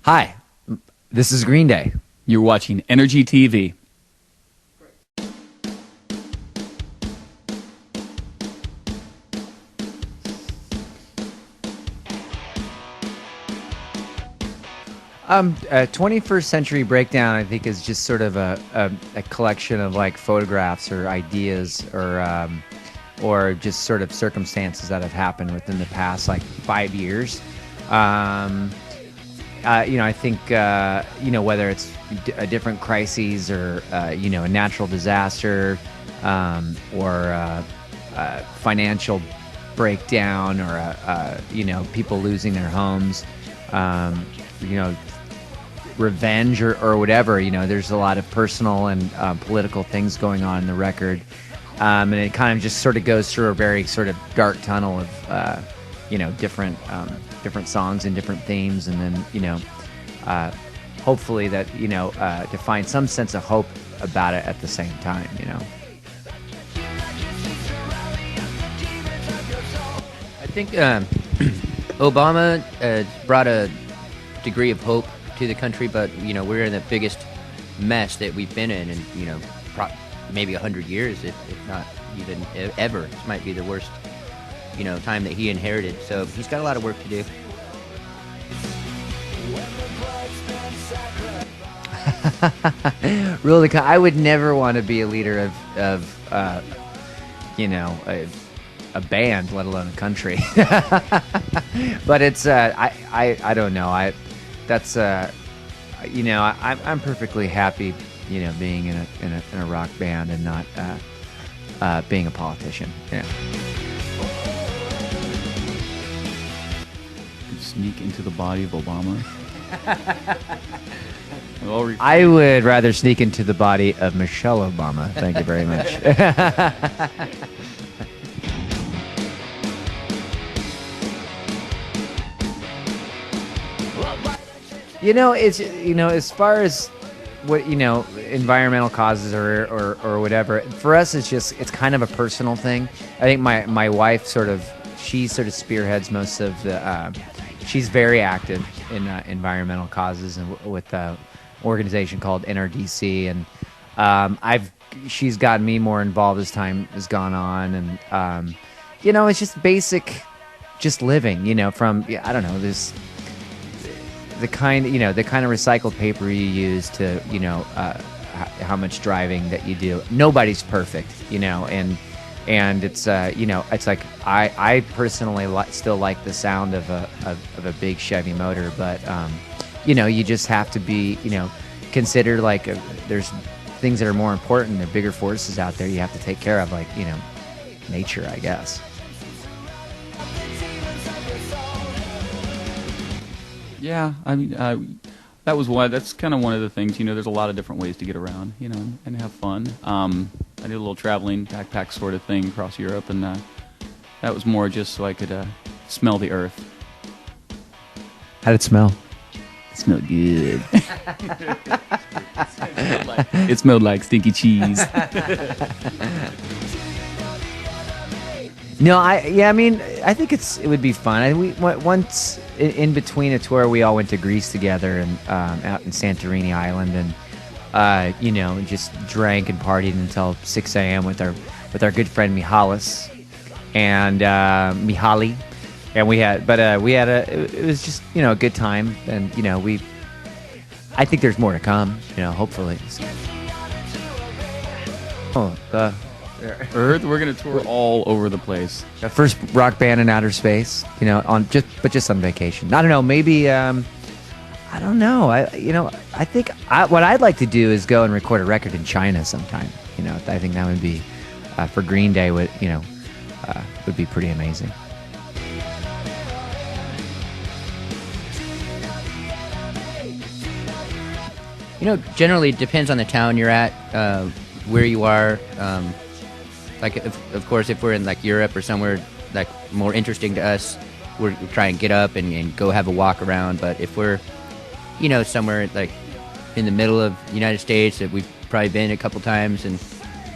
Hi, this is Green Day. You're watching NRJ TV. 21st Century Breakdown, I think, is just sort of a collection of like photographs or ideas or just sort of circumstances that have happened within the past like 5 years. I think, whether it's a different crises or, a natural disaster or financial breakdown or, people losing their homes, revenge or whatever, there's a lot of personal and political things going on in the record. And it kind of just sort of goes through a very sort of dark tunnel of, different songs and different themes. And then, hopefully that, to find some sense of hope about it at the same time, I think Obama brought a degree of hope to the country, but we're in the biggest mess that we've been in maybe 100 years, if not even ever. This might be the worst time that he inherited, so he's got a lot of work to do. Really, I would never want to be a leader of a band, let alone a country. But it's I don't know. I'm perfectly happy, being in a rock band and not being a politician. Yeah. Sneak into the body of Obama. I would rather sneak into the body of Michelle Obama. Thank you very much. It's as far as what environmental causes or whatever. For us, it's kind of a personal thing. I think my wife she spearheads most of the. She's very active in environmental causes and with an organization called NRJ, and she's gotten me more involved as time has gone on, and it's just basic, just living. From I don't know this. The kind of recycled paper you use to, how much driving that you do. Nobody's perfect, and it's, it's like I personally still like the sound of a big Chevy motor, but, you just have to be, consider like there's things that are more important. There are bigger forces out there you have to take care of, like, nature, I guess. Yeah, I mean, that's kind of one of the things, there's a lot of different ways to get around, and have fun. I did a little traveling backpack sort of thing across Europe, and that was more just so I could smell the earth. How'd it smell? It smelled good. It smelled like stinky cheese. No, I think it would be fun. We once in between a tour, we all went to Greece together and out in Santorini Island, and just drank and partied until 6 a.m. with our good friend Mihalis and Mihaly, and it was just a good time, and I think there's more to come, hopefully. Earth, we're gonna tour all over the place. The first rock band in outer space, just on vacation. I don't know, maybe I don't know. I think what I'd like to do is go and record a record in China sometime. I think that would be for Green Day would be pretty amazing. Generally it depends on the town you're at, where you are. Like, of course, if we're in like Europe or somewhere like more interesting to us, we'll try and get up and go have a walk around. But if we're, somewhere like in the middle of the United States that we've probably been a couple times, and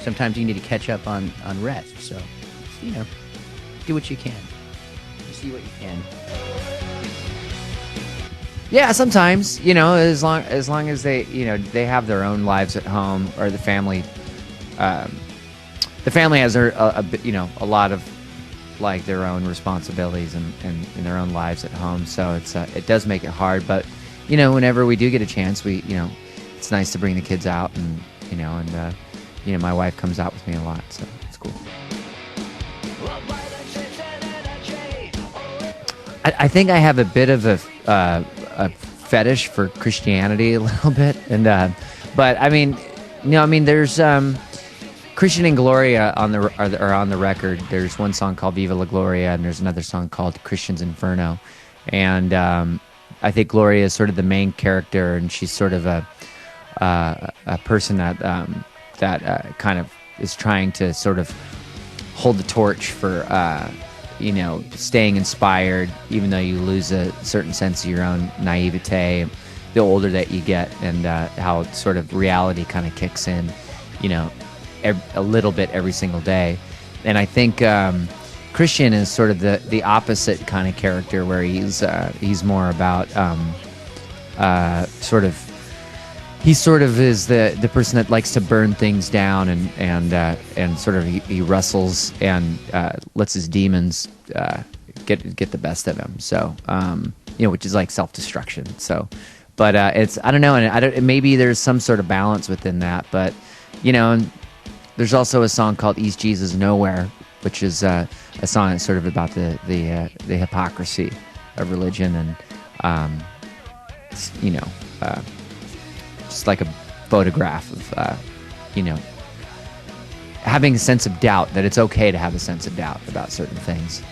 sometimes you need to catch up on rest. So, do what you can. See what you can. Yeah, sometimes, as long as they, they have their own lives at home, or the family has a lot of like their own responsibilities and their own lives at home. So it does make it hard. But whenever we do get a chance, it's nice to bring the kids out, and my wife comes out with me a lot, so it's cool. I think I have a bit of a fetish for Christianity a little bit, but there's Christian and Gloria are on the record. There's one song called Viva La Gloria, and there's another song called Christian's Inferno, and I think Gloria is sort of the main character, and she's sort of a person that kind of is trying to sort of hold the torch for staying inspired, even though you lose a certain sense of your own naivete the older that you get, and how sort of reality kind of kicks in, a little bit every single day. And I think Christian is sort of the opposite kind of character, where he's more about he sort of is the person that likes to burn things down, and sort of he wrestles and lets his demons get the best of him. So which is like self-destruction. So, but it's, I don't know, and maybe there's some sort of balance within that. But and there's also a song called East Jesus Nowhere, which is a song that's sort of about the hypocrisy of religion, and just like a photograph of having a sense of doubt, that it's okay to have a sense of doubt about certain things.